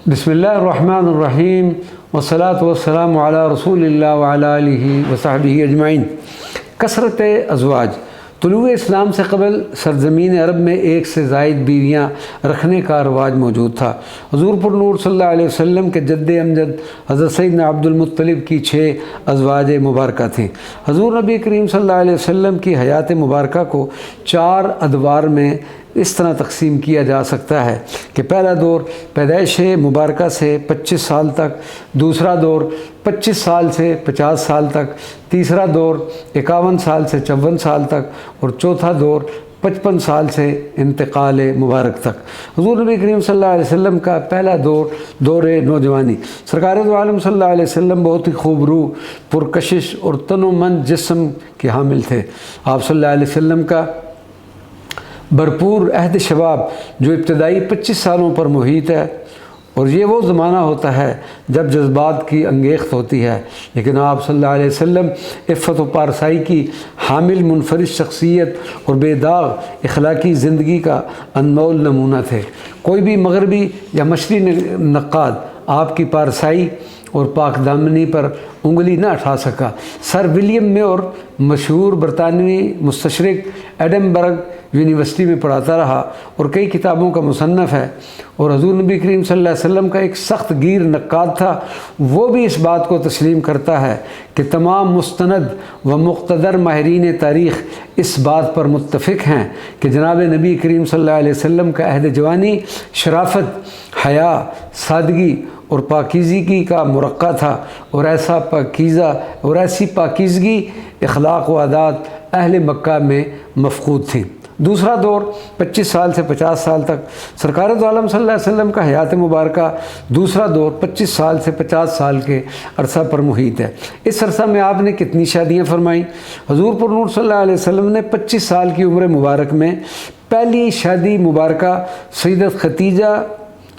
بسم اللہ الرحمن الرحیم والصلاة والسلام علی رسول اللہ وعلی آلہ وصحبہ اجمعین۔ کثرت ازواج۔ طلوع اسلام سے قبل سرزمین عرب میں ایک سے زائد بیویاں رکھنے کا رواج موجود تھا۔ حضور پر نور صلی اللہ علیہ وسلم کے جد امجد حضرت سیدنا عبد المطلب کی 6 ازواج مبارکہ تھیں۔ حضور نبی کریم صلی اللہ علیہ وسلم کی حیات مبارکہ کو 4 ادوار میں اس طرح تقسیم کیا جا سکتا ہے کہ پہلا دور پیدائش مبارکہ سے 25 سال تک، دوسرا دور 25 سال سے 50 سال تک، تیسرا دور 51 سال سے 54 سال تک، اور چوتھا دور 55 سال سے انتقال مبارک تک۔ حضور نبی کریم صلی اللہ علیہ وسلم کا پہلا دور نوجوانی۔ سرکار دو عالم صلی اللہ علیہ وسلم بہت ہی خوب روح، پرکشش اور تن و من جسم کے حامل تھے۔ آپ صلی اللہ علیہ وسلم کا بھرپور عہد شباب جو ابتدائی 25 سالوں پر محیط ہے، اور یہ وہ زمانہ ہوتا ہے جب جذبات کی انگیخت ہوتی ہے، لیکن آپ صلی اللہ علیہ وسلم عفت و پارسائی کی حامل منفرد شخصیت اور بے داغ اخلاقی زندگی کا انمول نمونہ تھے۔ کوئی بھی مغربی یا مشرقی نقاد آپ کی پارسائی اور پاک دامنی پر انگلی نہ اٹھا سکا۔ سر ولیم میور مشہور برطانوی مستشرق ایڈنبرگ یونیورسٹی میں پڑھاتا رہا اور کئی کتابوں کا مصنف ہے، اور حضور نبی کریم صلی اللہ علیہ وسلم کا ایک سخت گیر نقاد تھا۔ وہ بھی اس بات کو تسلیم کرتا ہے کہ تمام مستند و مقتدر ماہرین تاریخ اس بات پر متفق ہیں کہ جناب نبی کریم صلی اللہ علیہ وسلم کا عہد جوانی شرافت، حیا، سادگی اور پاکیزگی کا مرقع تھا، اور ایسی پاکیزگی اخلاق و عادات اہل مکہ میں مفقود تھی۔ دوسرا دور 25 سال سے 50 سال تک۔ سرکار دو عالم صلی اللہ علیہ وسلم کا حیات مبارکہ دوسرا دور 25 سال سے 50 سال کے عرصہ پر محیط ہے۔ اس عرصہ میں آپ نے کتنی شادیاں فرمائیں؟ حضور پر نور صلی اللہ علیہ وسلم نے 25 سال کی عمر مبارک میں پہلی شادی مبارکہ سیدت خدیجہ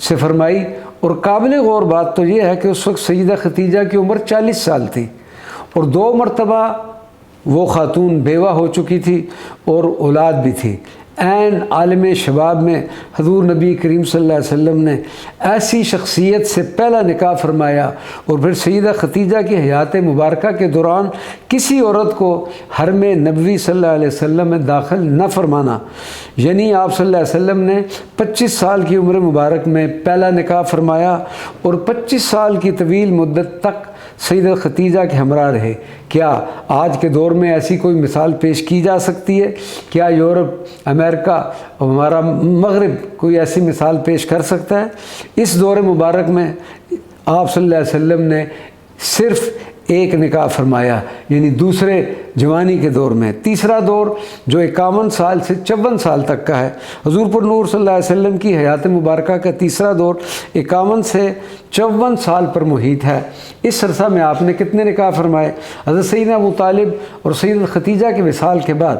سے فرمائی، اور قابل غور بات تو یہ ہے کہ اس وقت سیدہ خدیجہ کی عمر 40 سال تھی، اور 2 مرتبہ وہ خاتون بیوہ ہو چکی تھی اور اولاد بھی تھی۔ عین عالم شباب میں حضور نبی کریم صلی اللہ علیہ وسلم نے ایسی شخصیت سے پہلا نکاح فرمایا، اور پھر سیدہ خدیجہ کی حیات مبارکہ کے دوران کسی عورت کو حرم نبوی صلی اللہ علیہ وسلم میں داخل نہ فرمانا، یعنی آپ صلی اللہ علیہ وسلم نے 25 سال کی عمر مبارک میں پہلا نکاح فرمایا اور 25 سال کی طویل مدت تک سیدہ خدیجہ کے ہمراہ رہے۔ کیا آج کے دور میں ایسی کوئی مثال پیش کی جا سکتی ہے؟ کیا یورپ، امریکہ اور ہمارا مغرب کوئی ایسی مثال پیش کر سکتا ہے؟ اس دور مبارک میں آپ صلی اللہ علیہ وسلم نے صرف ایک نکاح فرمایا، یعنی دوسرے جوانی کے دور میں۔ تیسرا دور جو 51 سال سے 54 سال تک کا ہے، حضور پر نور صلی اللہ علیہ وسلم کی حیات مبارکہ کا تیسرا دور 51 سے 54 سال پر محیط ہے۔ اس عرصہ میں آپ نے کتنے نکاح فرمائے؟ حضرت سیدنا ابو طالب اور سیدہ خدیجہ کے وصال کے بعد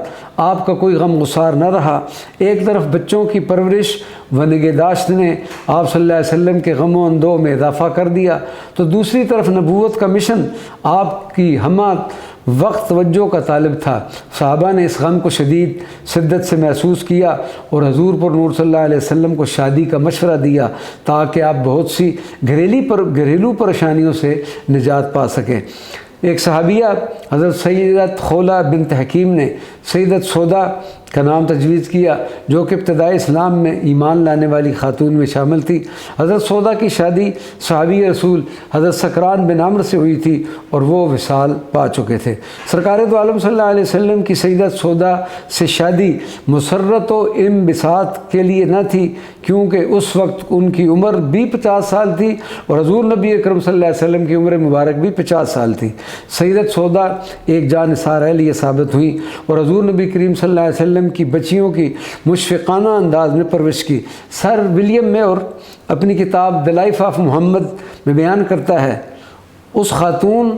آپ کا کوئی غم گسار نہ رہا۔ ایک طرف بچوں کی پرورش و نگہداشت نے آپ صلی اللہ علیہ وسلم کے غم و اندوہ میں اضافہ کر دیا، تو دوسری طرف نبوت کا مشن آپ کی ہمہ وقت توجہ کا طالب تھا۔ صحابہ نے اس غم کو شدت سے محسوس کیا اور حضور پر نور صلی اللہ علیہ وسلم کو شادی کا مشورہ دیا تاکہ آپ بہت سی گھریلو پریشانیوں سے نجات پا سکیں۔ ایک صحابیہ حضرت سیدت خولہ بنت حکیم نے سیدت سودا کا نام تجویز کیا، جو کہ ابتدائی اسلام میں ایمان لانے والی خاتون میں شامل تھی۔ حضرت سودا کی شادی صحابی رسول حضرت سکران بن عمرو سے ہوئی تھی، اور وہ وصال پا چکے تھے۔ سرکار دو عالم صلی اللہ علیہ وسلم کی سیدت سودا سے شادی مسرت و انبساط کے لیے نہ تھی، کیونکہ اس وقت ان کی عمر بھی 50 سال تھی، اور حضور نبی اکرم صلی اللہ علیہ وسلم کی عمر مبارک بھی 50 سال تھی۔ سیدت سودا ایک جانثار اہل یہ ثابت ہوئی، اور حضور نبی کریم صلی اللہ علیہ وسلم کی بچیوں کی مشفقانہ انداز میں پرورش کی۔ سر ولیم میور اپنی کتاب دی لائف آف محمد میں بیان کرتا ہے، اس خاتون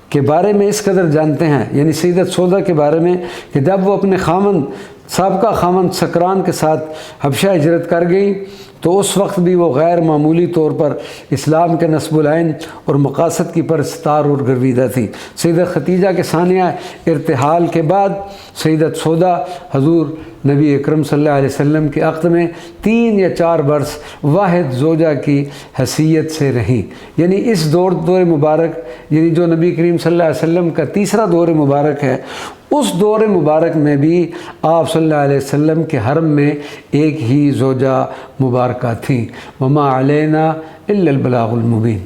کے بارے میں اس قدر جانتے ہیں، یعنی سیدت سودا کے بارے میں، کہ جب وہ اپنے سابقہ خامند سکران کے ساتھ حبشہ ہجرت کر گئی تو اس وقت بھی وہ غیر معمولی طور پر اسلام کے نصب العین اور مقاصد کی پرستار اور گرویدہ تھی۔ سیدہ ختیجہ کے ثانیہ ارتحال کے بعد سیدت سودا حضور نبی اکرم صلی اللہ علیہ وسلم کے عقد میں 3 یا 4 برس واحد زوجہ کی حیثیت سے رہیں، یعنی اس دور مبارک، یعنی جو نبی کریم صلی اللہ علیہ وسلم کا تیسرا دور مبارک ہے، اس دور مبارک میں بھی آپ صلی اللہ علیہ وسلم کے حرم میں ایک ہی زوجہ مبارکہ تھیں۔ وما علینا الا البلاغ المبین۔